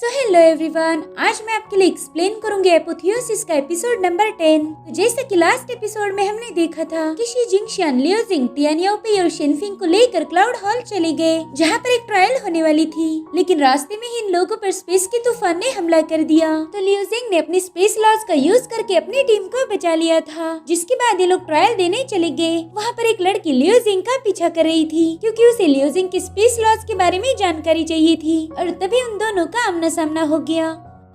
So hello everyone, आज मैं आपके लिए एक्सप्लेन करूंगी एपोथियोसिस का एपिसोड नंबर 10। तो जैसा कि लास्ट एपिसोड में हमने देखा था कि शी जिंगशियन, लियो जिंग, टियान याओपी और शेनफिंग को लेकर क्लाउड हॉल चले गए, जहां पर एक ट्रायल होने वाली थी। लेकिन रास्ते में ही इन लोगों पर स्पेस के तूफान ने हमला कर दिया। तो लियो जिंग ने अपनी स्पेस लॉज का यूज करके अपनी टीम को बचा लिया था, जिसके बाद ये लोग ट्रायल देने चले गए। वहाँ पर एक लड़की लियो जिंग का पीछा कर रही थी, क्योंकि उसे लियो जिंग के स्पेस लॉज के बारे में जानकारी चाहिए थी। और तभी उन दोनों का आमना सामना हो गया।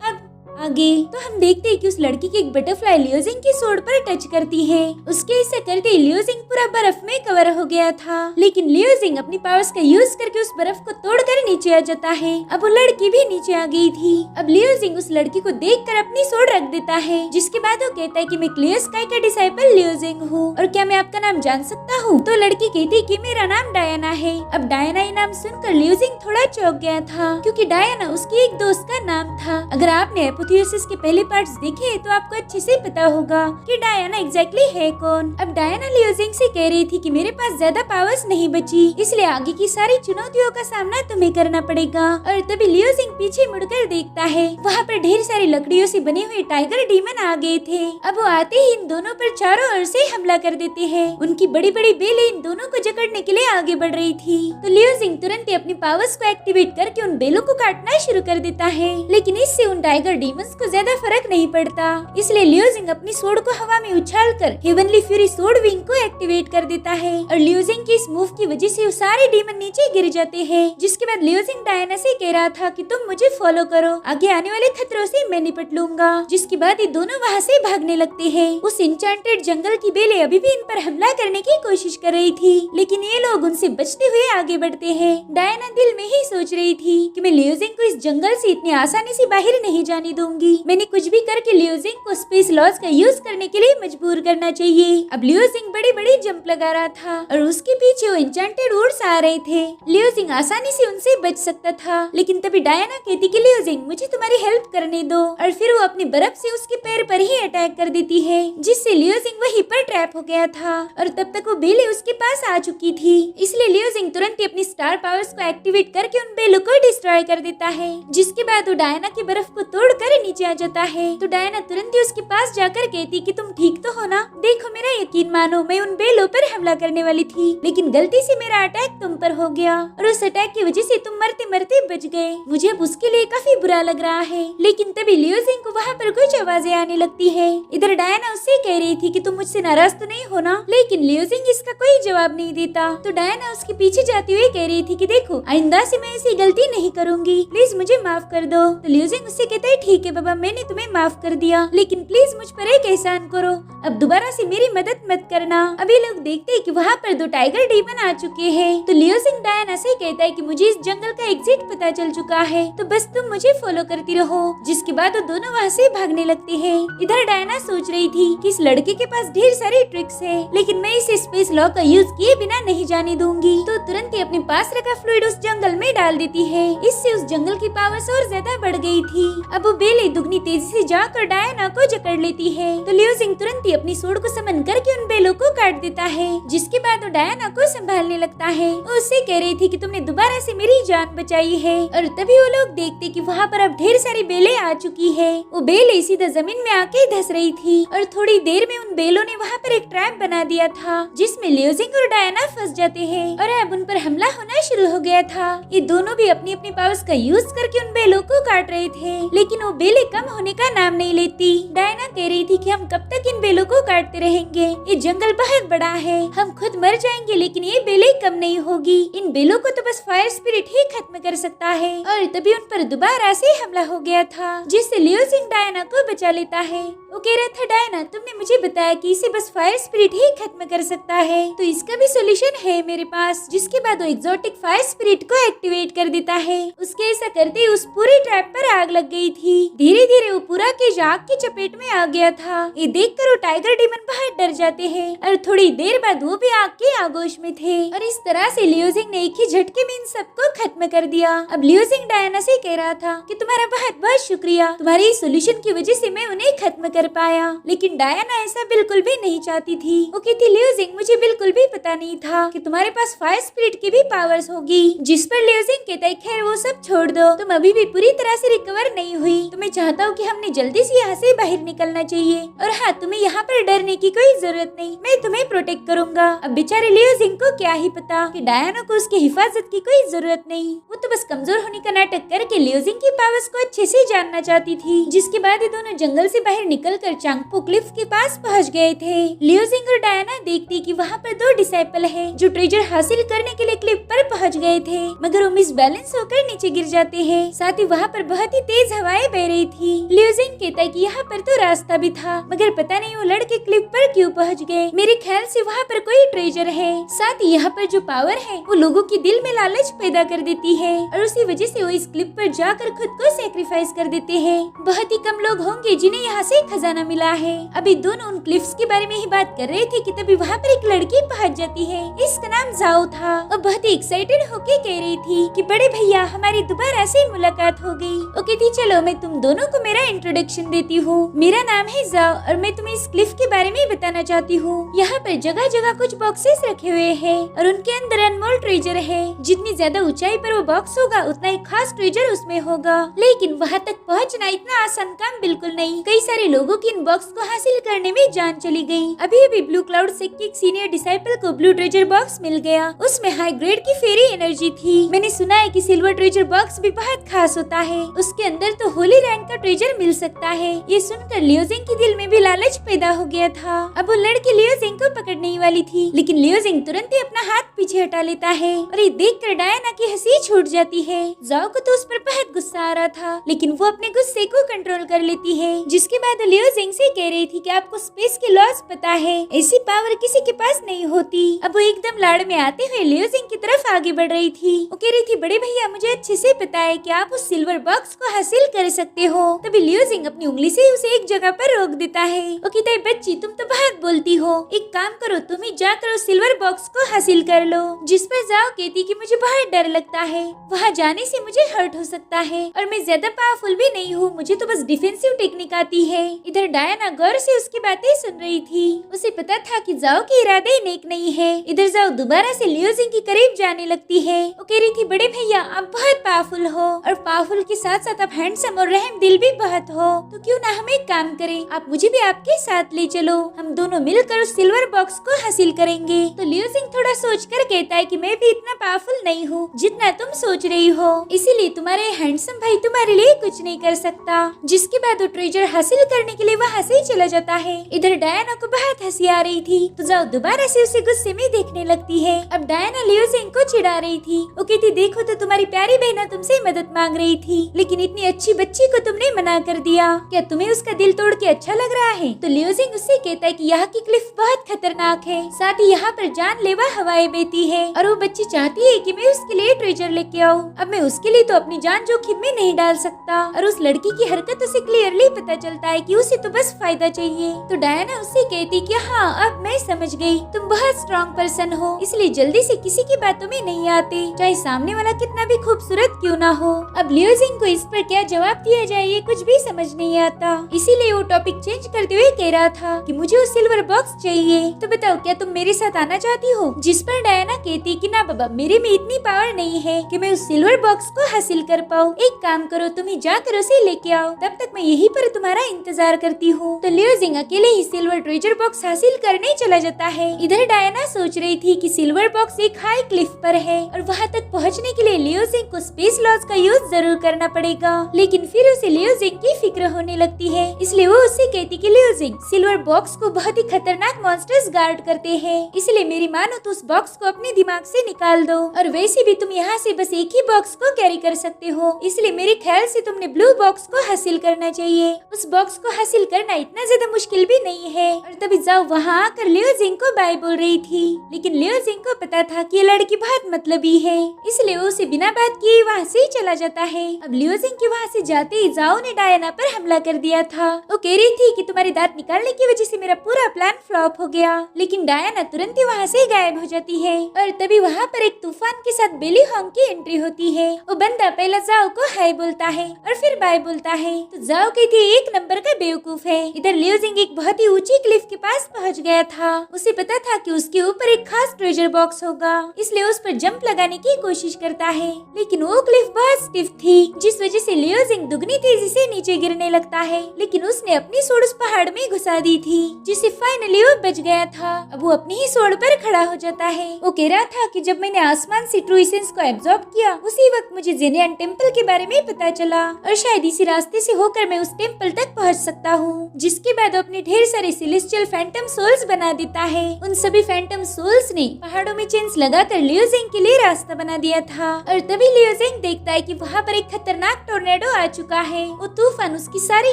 अब आगे तो हम देखते हैं कि उस लड़की की एक बटरफ्लाई लियो जिंग की सोड पर टच करती है। उसके ऐसा करते ही लियो जिंग पूरा बर्फ में कवर हो गया था। लेकिन लियो जिंग अपनी पावर्स का यूज करके उस बर्फ को तोड़कर नीचे आ जाता है। अब वो लड़की भी नीचे आ गई थी। अब लियो जिंग उस लड़की को देखकर अपनी सोड रख देता है, जिसके बाद वो कहता है कि मैं क्लियर स्काई का डिसाइपल लियो जिंग हूँ, और क्या मैं आपका नाम जान सकता हूँ? तो लड़की कहती कि मेरा नाम डायना है। अब डायना ये नाम सुनकर लियो जिंग थोड़ा चौंक गया था, क्योंकि डायना उसकी एक दोस्त का नाम था। अगर आपने एपोथियोसिस के पहले पार्ट्स देखे तो आपको अच्छे से पता होगा कि डायना एग्जैक्टली है कौन। अब डायना लियो जिंग से कह रही थी कि मेरे पास ज्यादा पावर्स नहीं बची, इसलिए आगे की सारी चुनौतियों का सामना तुम्हें करना पड़ेगा। और तभी लियो जिंग पीछे मुड़कर देखता है, वहाँ पर ढेर सारी लकड़ियों से बने हुए टाइगर डीमन आ गए थे। अब वो आते ही इन दोनों पर चारों ओर से हमला कर देते हैं। उनकी बड़ी बड़ी बेलें इन दोनों को जकड़ने के लिए आगे बढ़ रही थी। तो लियो जिंग तुरंत ही अपनी पावर्स को एक्टिवेट करके उन बेलों को काटना शुरू कर देता है। लेकिन इससे उन टाइगर डीमंस को ज्यादा फर्क नहीं पड़ता, इसलिए लियो जिंग अपनी सोड को हवा में उछालकर हेवनली फ्यूरी सोड विंग को एक्टिवेट कर देता है। और लियो जिंग की इस मूव की वजह से वो सारे डीमन नीचे गिर जाते हैं। जिसके बाद लियो जिंग डायना से कह रहा था कि तुम मुझे फॉलो करो, आगे आने वाले खतरों से मैं निपट लूंगा। जिसके बाद ये दोनों वहाँ से भागने लगते हैं। उस इंचांटेड जंगल की बेलें अभी भी इन पर हमला करने की कोशिश कर रही थी, लेकिन ये लोग उनसे बचते हुए आगे बढ़ते हैं। डायना दिल में ही सोच रही थी कि मैं लियो जिंग को इस जंगल से इतनी आसानी से बाहर नहीं जाने दूंगी। मैंने कुछ भी करके लियो जिंग को स्पेस लॉज का यूज करने के लिए मजबूर करना चाहिए। अब लियो जिंग बड़ी बड़ी जंप लगा रहा था और उसके पीछे वो इंचांटेड वुड्स आ रहे थे। लियो जिंग आसानी से उनसे बच सकता था, लेकिन तभी डायना कहती कि लियो जिंग मुझे तुम्हारी हेल्प करने दो। और फिर वो अपनी बर्फ से उसके पैर पर ही अटैक कर देती है, जिससे लियो जिंग वहीं पर ट्रैप हो गया था। और तब तक वो बेलें उसके पास आ चुकी थी, इसलिए लियो जिंग तुरंत ही अपनी स्टार पावर्स को एक्टिवेट करके उन बेलों को डिस्ट्रॉय कर देता है। जिसके बाद वो डायना की बर्फ को तोड़कर नीचे आ जाता है। तो डायना तुरंत ही उसके पास जाकर कहती कि तुम ठीक तो हो ना? देखो मेरा यकीन मानो, मैं उन बेलों पर हमला करने वाली थी, लेकिन गलती से मेरा अटैक तुम पर हो गया, और उस अटैक की वजह से तुम मरते मरते बच गए। मुझे अब उसके लिए काफी बुरा लग रहा है। लेकिन तभी लियो जिंग को वहाँ पर कुछ आवाजें आने लगती है। इधर डायना उससे कह रही थी कि तुम मुझसे नाराज तो नहीं हो ना? लेकिन लियो जिंग इसका कोई जवाब नहीं देता। तो डायना उसके पीछे जाते हुए कह रही थी कि देखो आइंदा से मैं ऐसी गलती नहीं करूंगी, प्लीज मुझे माफ कर दो। तो लियो जिंग उससे कहता है ठीक है बाबा, मैंने तुम्हें माफ कर दिया, लेकिन प्लीज मुझ पर एक एहसान करो, अब दोबारा से मेरी मदद मत करना। अभी लोग देखते हैं कि वहाँ पर दो टाइगर डीमन आ चुके हैं। तो लियो जिंग डायना से कहता है कि मुझे इस जंगल का एग्जिट पता चल चुका है, तो बस तुम मुझे फॉलो करती रहो। जिसके बाद वो दोनों वहाँ से भागने लगते हैं। इधर डायना सोच रही थी कि इस लड़के के पास ढेर सारी ट्रिक्स है, लेकिन मैं इस स्पेस लॉ का यूज किए बिना नहीं जाने दूंगी। तो तुरंत ही अपने पास रखा फ्लूइड उस जंगल में डाल देती है। इससे उस जंगल की पावर्स और ज्यादा बढ़ गई थी। अब वो बेलें दुगनी तेजी से जाकर डायना को जकड़ लेती है। तो लियो जिंग तुरंत ही अपनी सोड को समन करके उन बेलों को काट देता है। जिसके बाद वो डायना को संभालने लगता है। वो उससे कह रही थी कि तुमने दोबारा से मेरी जान बचाई है। और तभी वो लोग देखते कि वहाँ पर अब ढेर सारी बेलें आ चुकी है। वो बेलें सीधा जमीन में आके धंस रही थी, और थोड़ी देर में उन बेलों ने वहाँ पर एक ट्रैप बना दिया था, जिसमें लियो जिंग और डायना फंस जाते हैं। और अब उन पर हमला होना शुरू हो गया था। ये दोनों भी अपनी अपनी पावर्स का यूज करके उन बेलों को काट रहे थे, लेकिन वो बेलें कम होने का नाम नहीं लेती। डायना कह रही थी कि हम कब तक इन बेलों को काटते रहेंगे, ये जंगल बहुत बड़ा है, हम खुद मर जाएंगे, लेकिन ये बेलें कम नहीं होगी। इन बेलों को तो बस फायर स्पिरिट ही खत्म कर सकता है। और तभी उन पर दोबारा से हमला हो गया था, जिससे लियो जिंग डायना को बचा लेता है। वो कह रहा था डायना तुमने मुझे बताया कि इसे बस फायर स्पिरिट ही खत्म कर सकता है, तो इसका भी सोल्यूशन है मेरे पास। जिसके बाद वो एक्सोटिक फायर स्पिरिट को एक्टिवेट कर देता है। उसके ऐसा करते ही उस पूरी ट्रैप पर आग लग गई थी। धीरे धीरे वो पूरा के आग की चपेट में आ गया था। ये देखकर वो टाइगर डीमन बहुत डर जाते हैं और थोड़ी देर बाद वो भी आग के आगोश में थे और इस तरह से लियो जिंग ने एक ही झटके में इन सबको खत्म कर दिया। अब लियो जिंग डायना से कह रहा था कि तुम्हारा बहुत बहुत शुक्रिया, तुम्हारी सोल्यूशन की वजह से मैं उन्हें खत्म कर पाया। लेकिन डायना ऐसा बिल्कुल भी नहीं चाहती थी। वो कहती लियो जिंग मुझे बिल्कुल भी पता नहीं था कि तुम्हारे पास फायर स्पिरिट की भी पावर्स होगी। जिस पर लियो जिंग कहता है खैर वो सब छोड़ दो, तुम अभी भी पूरी तरह से रिकवर नहीं हुई, तो मैं चाहता हूँ कि हमने जल्दी से यहाँ से बाहर निकलना चाहिए। और हाँ, तुम्हें यहाँ पर डरने की कोई जरूरत नहीं, मैं तुम्हें प्रोटेक्ट करूंगा। अब बेचारे लियो जिंग को क्या ही पता कि डायना को उसकी हिफाजत की कोई जरूरत नहीं। वो तो बस कमजोर होने का नाटक करके लियो जिंग की पावर्स को अच्छे से जानना चाहती थी। जिसके बाद ये दोनों जंगल से बाहर निकलकर चांगपो क्लिफ के पास पहुंच गए थे। लियो जिंग और डायना देखती कि वहाँ पर दो डिसाइपल हैं जो ट्रेजर हासिल करने के लिए क्लिफ पर पहुंच गए थे, मगर वो मिसबैलेंस होकर नीचे गिर जाते हैं। साथ ही वहाँ पर बहुत ही तेज हवाएं बह रही थी। लियो जिंग कहता है कि यहाँ पर तो रास्ता भी था, मगर पता नहीं वो लड़के क्लिफ पर क्यों पहुँच गए। मेरे ख्याल से वहाँ पर कोई ट्रेजर है। साथ ही यहाँ पर जो पावर है वो लोगों के दिल में लालच पैदा कर देती है और उसी वजह से वो इस क्लिफ पर जाकर खुद को सेक्रीफाइस कर देते हैं। बहुत ही कम लोग होंगे जिन्हें यहाँ से खजाना मिला है। अभी दोनों उन क्लिफ्स के बारे में ही बात कर रहे थे कि तभी वहाँ पर एक लड़की पहुँच जाती है। इसका नाम जाओ था और बहुत ही एक्साइटेड होके कह रही थी कि बड़े भैया हमारी दोबारा से मुलाकात हो गई। वो कहती चलो मैं तुम दोनों को मेरा इंट्रोडक्शन देती हूँ। मेरा नाम है जाओ और मैं तुम्हें इस क्लिफ के बारे में बताना चाहती हूँ। यहाँ पर जगह जगह कुछ बॉक्सेस रखे हुए हैं और उनके अंदर अनमोल ट्रेजर है। जितनी ज्यादा ऊंचाई पर वो बॉक्स होगा उतना ही खास ट्रेजर उसमें होगा। लेकिन वहाँ तक पहुँचना इतना आसान काम बिल्कुल नहीं। कई सारे लोगों की इन बॉक्स को हासिल करने में जान चली गई। अभी अभी ब्लू क्लाउड से एक सीनियर डिसाइपल को ब्लू ट्रेजर बॉक्स मिल गया। उसमें हाई ग्रेड की फेरी एनर्जी थी। मैंने सुना है कि सिल्वर ट्रेजर बॉक्स भी बहुत खास होता है, उसके अंदर तो होली रैंक का ट्रेजर मिल सकता है। ये सुनकर लियो जिंग के दिल में भी लालच पैदा हो गया था। अब वो लड़की लियो जिंग को पकड़ने ही वाली थी, लेकिन लियो जिंग तुरंत ही अपना हाथ पीछे हटा लेता है और ये देखकर डायना की हंसी छूट जाती है। जाओ को तो उस पर बहुत गुस्सा आ रहा था, लेकिन वो अपने गुस्से को कंट्रोल कर लेती है। जिसके बाद लियो जिंग से कह रही थी कि आपको स्पेस के लॉज पता है, ऐसी पावर किसी के पास नहीं होती। अब वो एकदम लाड़ में आते हुए लियो जिंग की तरफ आगे बढ़ रही थी। वो कह रही थी बड़े भैया मुझे अच्छे से पता है कि आप उस सिल्वर बॉक्स को हासिल कर सकते हो। तभी लियो जिंग अपनी उंगली से उसे एक जगह पर रोक देता है। वो कहता है बच्ची तुम तो बहुत बोलती हो, एक काम करो तुम ही जाकर उस सिल्वर बॉक्स को हासिल कर लो। जिस पर जाओ कहती कि मुझे बहुत डर लगता है, वहाँ जाने से मुझे हर्ट हो सकता है और मैं ज्यादा पावरफुल भी नहीं हूँ, मुझे तो बस डिफेंसिव टेक्निक आती है। इधर डायना गौर से उसकी बातें सुन रही थी। उसे पता था कि जाओ के इरादे नेक नहीं है। इधर जाओ दोबारा से लियो जिंग के करीब जाने लगती है। वो कह रही थी बड़े भैया आप बहुत पावरफुल हो और पावरफुल के साथ साथ आप हैंडसम और रहम दिल भी बहुत हो, तो क्यों ना हम एक काम करें, आप मुझे भी आपके साथ ले चलो, हम दोनों मिलकर उस सिल्वर बॉक्स को हासिल करेंगे। तो लियो जिंग थोड़ा सोचकर कहता है कि मैं भी इतना पावरफुल नहीं हूँ जितना तुम सोच रही हो, इसीलिए तुम्हारे हैंडसम भाई तुम्हारे लिए कुछ नहीं कर सकता। जिसके बाद वो ट्रेजर हासिल करने के लिए वहाँ से चला जाता है। इधर डायना को बहुत हंसी आ रही थी, तो जाओ दोबारा से उसे गुस्से में देखने लगती है। अब डायना लियो जिंग को चिढ़ा रही थी। वो कहती देखो तो तुम्हारी प्यारी बहना तुमसे मदद मांग रही थी, लेकिन इतनी अच्छी बच्ची को तुमने मना कर दिया, क्या तुम्हें उसका दिल तोड़ के अच्छा लग रहा है? तो लियो जिंग उससे कहता है कि यहाँ की क्लिफ बहुत खतरनाक है, साथ ही यहाँ पर जानलेवा हवाएं बहती है और वो बच्ची चाहती है कि मैं उसके लिए ट्रेजर लेके आऊँ। अब मैं उसके लिए तो अपनी जान जोखिम में नहीं डाल सकता और उस लड़की की हरकतों से क्लियरली पता चलता है कि उसे तो बस फायदा चाहिए। तो डायना उससे कहती कि हाँ अब मैं समझ गई, तुम बहुत स्ट्रॉन्ग पर्सन हो, इसलिए जल्दी से किसी की बातों में नहीं आते, चाहे सामने वाला कितना भी खूबसूरत क्यों ना हो। अब लियो जिंग को इस पर क्या जवाब दिया जाए ये कुछ भी समझ नहीं आता, इसीलिए वो टॉपिक चेंज करते हुए कह रहा था कि मुझे वो सिल्वर बॉक्स चाहिए, तो बताओ क्या तुम मेरे साथ आना चाहती हो? जिस पर डायना कहती कि ना बाबा मेरे में इतनी पावर नहीं है कि मैं उस सिल्वर बॉक्स को हासिल कर पाऊँ, एक काम करो तुम ही जाकर उसे लेके आओ, तब तक मैं यहीं पर तुम्हारा इंतजार करती हूँ। तो लियो जिंग अकेले ही सिल्वर ट्रेजर बॉक्स हासिल करने चला जाता है। इधर डायना सोच रही थी कि सिल्वर बॉक्स एक हाई क्लिफ पर है और वहाँ तक पहुँचने के लिए लियो जिंग को स्पेस लॉज का यूज जरूर करना पड़ेगा, लेकिन फिर उसे लियो जिंग की फिक्र होने लगती है, इसलिए वो उससे कहती कि लियो जिंग सिल्वर बॉक्स को बहुत ही खतरनाक मॉन्स्टर्स गार्ड करते हैं, इसलिए मेरी मानो तो उस बॉक्स को अपने दिमाग से निकाल दो, और वैसे भी तुम यहाँ से बस एक ही बॉक्स को कैरी कर सकते हो, इसलिए मेरे ख्याल से तुमने ब्लू बॉक्स को हासिल करना चाहिए। उस बॉक्स को हासिल करना इतना ज्यादा मुश्किल भी नहीं है। और तभी जाओ वहाँ आकर लियो जिंग को बाय बोल रही थी, लेकिन लियो जिंग को पता था कि ये लड़की बहुत मतलबी है, इसलिए वो उसे बिना बात किए वहाँ से चला जाता है। अब लियो जिंग के वहाँ से जाते आते ही जाओ ने डायना पर हमला कर दिया था। वो कह रही थी कि तुम्हारे दांत निकालने की वजह से मेरा पूरा प्लान फ्लॉप हो गया, लेकिन डायना तुरंत ही वहाँ से गायब हो जाती है। और तभी वहाँ पर एक तूफान के साथ बेली हॉन्ग की एंट्री होती है। वो बंदा पहला जाओ को हाय बोलता है और फिर बाय बोलता है। तो जाओ कहती है एक नंबर का बेवकूफ है। इधर लियो जिंग एक बहुत ही ऊंची क्लिफ के पास पहुँच गया था। उसे पता था कि उसके ऊपर एक खास ट्रेजर बॉक्स होगा, इसलिए उस पर जंप लगाने की कोशिश करता है, लेकिन वो क्लिफ बहुत स्टिफ थी, जिस वजह से लियो जिंग दुगनी तेजी से नीचे गिरने लगता है। लेकिन उसने अपनी सोड उस पहाड़ में घुसा दी थी, जिससे फाइनली वो बच गया था। अब वो अपनी ही सोड पर खड़ा हो जाता है। वो कह रहा था कि जब मैंने आसमान से ट्रू एसेंस को एब्जॉर्ब किया, उसी वक्त मुझे जेनियन टेम्पल के बारे में पता चला और शायद इसी रास्ते से होकर मैं उस टेम्पल तक पहुंच सकता हूँ। जिसके बाद वो अपने ढेर सारे सेलेस्टियल फैंटम सोल्स बना देता है। उन सभी फैंटम सोल्स ने पहाड़ों में चेन्स लगाकर लियो जिंग के लिए रास्ता बना दिया था। और तभी लियो जिंग देखता है कि वहाँ पर एक खतरनाक टोर्नेडो आ चुका है। वो तूफान उसकी सारी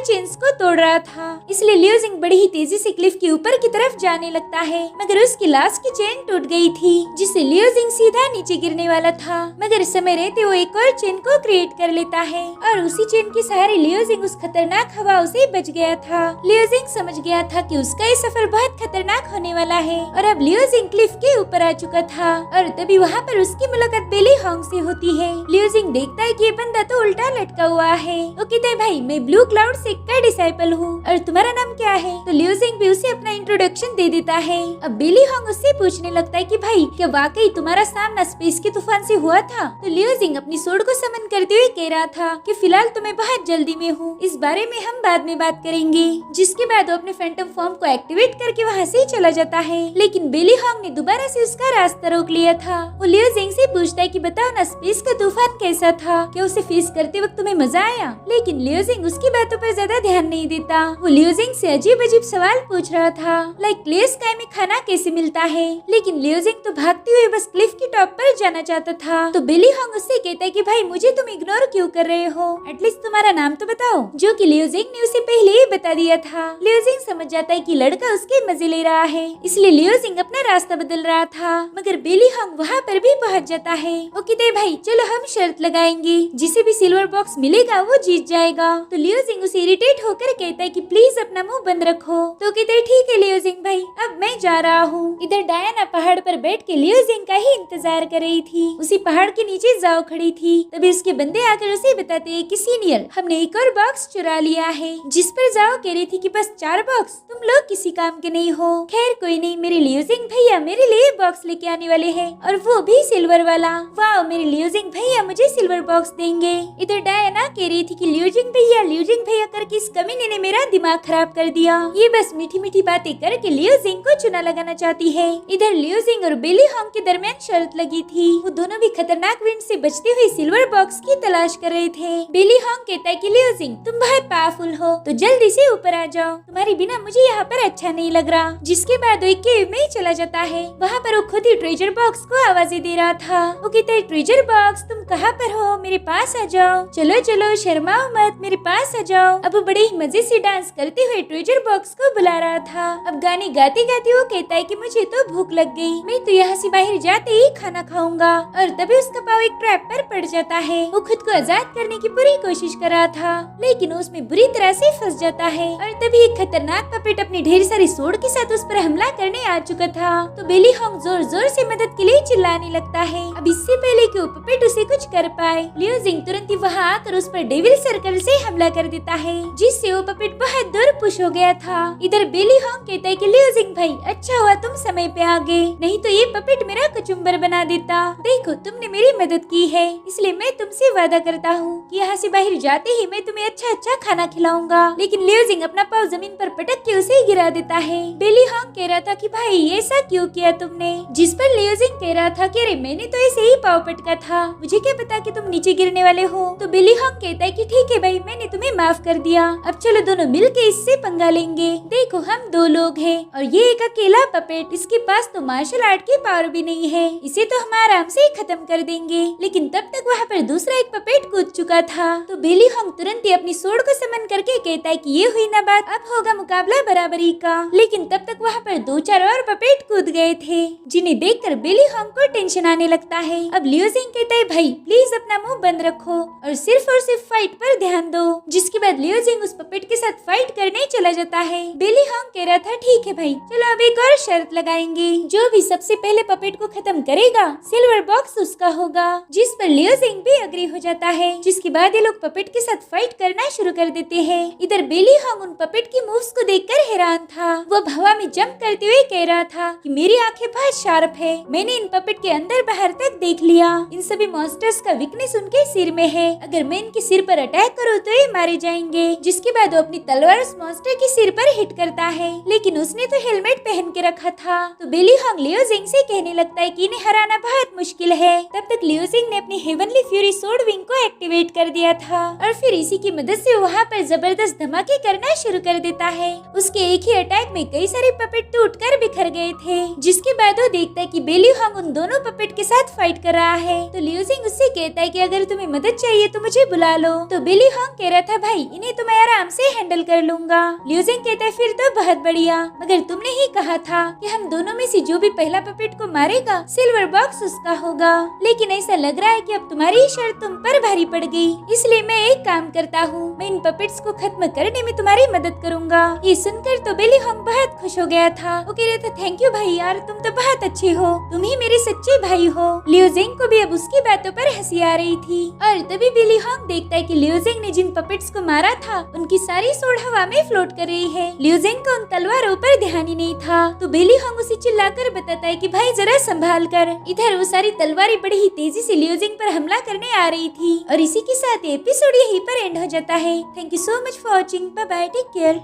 चेन्स को तोड़ रहा था, इसलिए लियो जिंग बड़ी ही तेजी से क्लिफ के ऊपर की तरफ जाने लगता है, मगर उसकी लास्ट की चेन टूट गई थी, जिससे लियो जिंग सीधा नीचे गिरने वाला था। मगर समय रहते वो एक और चेन को क्रिएट कर लेता है और उसी चेन के सहारे लियो जिंग उस खतरनाक हवाओं से बच गया था। लियो जिंग समझ गया था कि उसका ये सफर बहुत खतरनाक होने वाला है और अब लियो जिंग क्लिफ के ऊपर आ चुका था। और तभी वहाँ पर उसकी मुलाकात बेली हॉन्ग से होती है। लियो जिंग देखता है कि ये बंदा तो उल्टा लटका हुआ है। वो कहता है भाई मैं ब्लू क्लाउड सेक्ट का डिसाइपल हूँ और तुम्हारा नाम क्या है? तो लियो जिंग भी उसे अपना इंट्रोडक्शन दे देता है। अब बेली हॉन्ग उससे पूछने लगता है कि भाई क्या वाकई तुम्हारा सामना स्पेस के तूफान से हुआ था? तो लियो जिंग अपनी सोड को समन करते हुए कह रहा था कि फिलहाल तो मैं बहुत जल्दी में हूँ, इस बारे में हम बाद में बात करेंगे। जिसके बाद वो अपने फैंटम फॉर्म को एक्टिवेट करके वहाँ से चला जाता है, लेकिन बेली हॉन्ग ने दोबारा से उसका रास्ता रोक लिया था। वो लियो जिंग से पूछता है कि बताओ ना स्पेस का तूफान कैसा था, क्या उसे फेस करते वक्त तुम्हें मजा आया? लेकिन लियो जिंग उसकी बातों पर ज्यादा ध्यान नहीं देता। वो लियो जिंग से अजीब अजीब सवाल पूछ रहा था, लाइक क्लियर स्काई में खाना कैसे मिलता है? लेकिन लियो जिंग तो भागते हुए बस क्लिफ की टॉप पर जाना चाहता था। तो बेली हॉन्ग उससे कहता है कि भाई मुझे तुम इग्नोर क्यों कर रहे हो, एटलीस्ट तुम्हारा नाम तो बताओ, जो कि लियो जिंग ने उसे पहले ही बता दिया था। लियो जिंग समझ जाता है कि लड़का उसके मजे ले रहा है, इसलिए लियो जिंग अपना रास्ता बदल रहा था। मगर बेली हॉन्ग वहाँ पर भी पहुँच जाता है। वो कहते हैं भाई चलो हम शर्त लगाएंगे, जिसे भी सिल्वर बॉक्स मिलेगा वो जीत जाएगा। तो लियो जिंग उसे इरिटेट होकर कहता है कि प्लीज अपना मुंह बंद रखो। तो कहते हैं ठीक है लियो जिंग भाई, अब मैं जा रहा हूँ। इधर डायना पहाड़ पर बैठ के लियो जिंग का ही इंतजार कर रही थी। उसी पहाड़ के नीचे जाओ खड़ी थी। तभी उसके बंदे आकर उसे बताते हैं कि सीनियर हमने एक और बॉक्स चुरा लिया है। जिस पर जाओ कह रही थी कि बस 4 बॉक्स, तुम लोग किसी काम के नहीं हो। खैर कोई नहीं, मेरे लियो जिंग भैया मेरे लिए बॉक्स लेके आने वाले हैं और वो भी सिल्वर वाला। वाह मेरे लियो जिंग भैया मुझे सिल्वर बॉक्स देंगे। इधर डायना कह रही थी कि लियो जिंग भैया करके इस कमीने ने मेरा दिमाग खराब कर दिया। ये बस मीठी मीठी बातें करके लियो जिंग को चुना लगाना चाहती है। इधर लियो जिंग और बेली हॉन्ग के दरमियान शर्त लगी थी। वो दोनों भी खतरनाक विंड से बचते हुए सिल्वर बॉक्स की तलाश कर रहे थे। बेली हॉन्ग कहता है कि लियो जिंग तुम बहुत पावरफुल हो, तो जल्दी से ऊपर आ जाओ, तुम्हारे बिना मुझे यहाँ पर अच्छा नहीं लग रहा। जिसके बाद वो एक केव में चला जाता है। वहाँ पर वो खुद ही ट्रेजर बॉक्स को आवाजें दे रहा था। वो कहता है ट्रेजर बॉक्स तुम कहाँ पर हो, मेरे पास आ जाओ, चलो चलो शर्माओ मत, मेरे पास आ जाओ। अब वो बड़े ही मजे से डांस करते हुए ट्रेजर बॉक्स को बुला रहा था। अब गाने गाते गाते वो कहता है कि मुझे तो भूख लग गई, मैं तो यहाँ से बाहर जाते ही खाना खाऊंगा। और तभी उसका पाँव एक ट्रैप पर पड़ जाता है। वो खुद को आजाद करने की पूरी कोशिश कर रहा था, लेकिन उसमें बुरी तरह से फंस जाता है। और तभी एक खतरनाक पपेट अपनी ढेर सारी सोड के साथ उस पर हमला करने आ चुका था। तो बेली हॉन्ग जोर जोर से मदद के लिए चिल्लाने लगता है। अब इससे पहले कि वो पपेट उसे कुछ कर पाए, लियो जिंग तुरंत ही वहाँ आकर उस पर डेविल सर्कल से हमला कर देता है, जिससे वो पपेट बहुत दूर पुश हो गया था। इधर बेली हॉन्ग कहता है कि लियो जिंग भाई अच्छा हुआ तुम समय पे आ गए, नहीं तो ये पपेट मेरा कचुम्बर बना देता। देखो तुमने मेरी मदद की है, इसलिए मैं तुमसे वादा करता हूँ कि यहाँ से बाहर जाते ही मैं तुम्हें अच्छा अच्छा खाना खिलाऊंगा। लेकिन लियो जिंग अपना पाँव जमीन पर पटक के उसे गिरा देता है। बेली हॉन्ग कह रहा था कि भाई ऐसा क्यों किया तुमने? जिस पर लियो जिंग कह रहा था कि अरे मैंने तो ऐसे ही पाँव पटका था, मुझे क्या पता कि तुम नीचे गिरने वाले हो। तो बेली हॉन्ग कहता है कि ठीक है भाई मैंने तुम्हें माफ कर दिया, अब चलो दोनों मिलके इससे पंगा लेंगे। देखो हम 2 लोग हैं और ये एक अकेला पपेट, इसके पास तो मार्शल आर्ट की पावर भी नहीं है, इसे तो हम आराम से खत्म कर देंगे। लेकिन तब तक वहाँ पर दूसरा एक पपेट कूद चुका था। तो बेली हॉन्ग तुरंत ही अपनी सोड को समन करके कहता है कि ये हुई ना बात, अब होगा मुकाबला बराबरी का। लेकिन तब तक वहाँ पर 2-4 और पपेट कूद गए थे, जिन्हें देखकर बेली हॉन्ग को टेंशन आने लगता है। अब लियो जिंग कहता है भाई प्लीज अपना मुंह बंद रखो और सिर्फ फाइट पर ध्यान दो। जिसके बाद लियो जिंग उस पपेट के साथ फाइट करने चला जाता है। बेली हॉन्ग कह रहा था ठीक है भाई, चलो अब एक और शर्त लगाएंगे, जो भी सबसे पहले पपेट को खत्म करेगा सिल्वर बॉक्स उसका होगा। जिस पर लियो जिंग भी अग्री हो जाता है। जिसके बाद ये लोग पपेट के साथ फाइट करना शुरू कर देते हैं। इधर बेली हॉन्ग उन पपेट की मूव्स को देखकर हैरान था। वो हवा में जंप करते हुए कह रहा था कि मेरी आंखें बहुत शार्प है, मैंने इन पपेट के अंदर बाहर तक देख लिया। इन सभी मॉन्स्टर्स का वीकनेस उनके सिर में है, अगर मैं इनके सिर पर अटैक करूँ तो ये मारे जाएंगे। जिसके बाद वो अपनी तलवार उस मॉन्स्टर के सिर पर हिट करता है, लेकिन उसने तो हेलमेट पहन के रखा था। तो बेली हॉन्ग लियो जिंग से कहने लगता है कि इन्हें हराना बहुत मुश्किल है। तब तक लियो जिंग ने अपनी हेवनली फ्यूरी सोड विंग को एक्टिवेट कर दिया था और फिर इसी की मदद से वहाँ पर जबरदस्त धमाके करना शुरू कर देता है। उसके एक ही अटैक में कई सारे पपेट टूटकर बिखर गए थे। जिसके बाद वो देखता है कि बेली हॉन्ग उन दोनों पपेट के साथ फाइट कर रहा है। तो लियो जिंग उससे कहता है कि अगर तुम्हें मदद चाहिए तो मुझे बुला लो। तो बेली हॉन्ग कह रहा था भाई इन्हें तो मैं आराम से हैंडल कर लूंगा। लियो जिंग कहता है फिर तो बहुत बढ़िया, मगर तुमने ही कहा था कि हम दोनों में से जो भी पहला पपेट को मारेगा सिल्वर बॉक्स उसका होगा। लेकिन ऐसा लग रहा है कि अब तुम्हारी शर्त तुम पर भारी पड़ गई, इसलिए मैं एक काम करता हूँ, मैं इन पपेट्स को खत्म करने में तुम्हारी मदद करूंगा। ये सुनकर तो बेली हॉन्ग बहुत खुश हो गया था। वो कह रहा था थैंक यू भाई यार, तुम तो बहुत अच्छे हो, तुम ही मेरे सच्चे भाई हो। लियो जिंग को भी अब उसकी बातों पर हंसी आ रही थी। और तभी बेली हॉन्ग देखता है कि लियो जिंग ने जिन पपेट्स को मारा था उनकी सारी सोड हवा में फ्लोट कर रही है। लियो जिंग को उन तलवारों पर ध्यान ही नहीं था। तो बेली हॉन्ग उसे चिल्लाकर बताता है कि भाई जरा संभाल कर। इधर वो सारी तलवारें बड़ी ही तेजी से लियो जिंग पर हमला करने आ रही थी। और इसी के साथ एपिसोड यहीं पर एंड हो जाता है। Thank you so much for watching, bye bye, take care.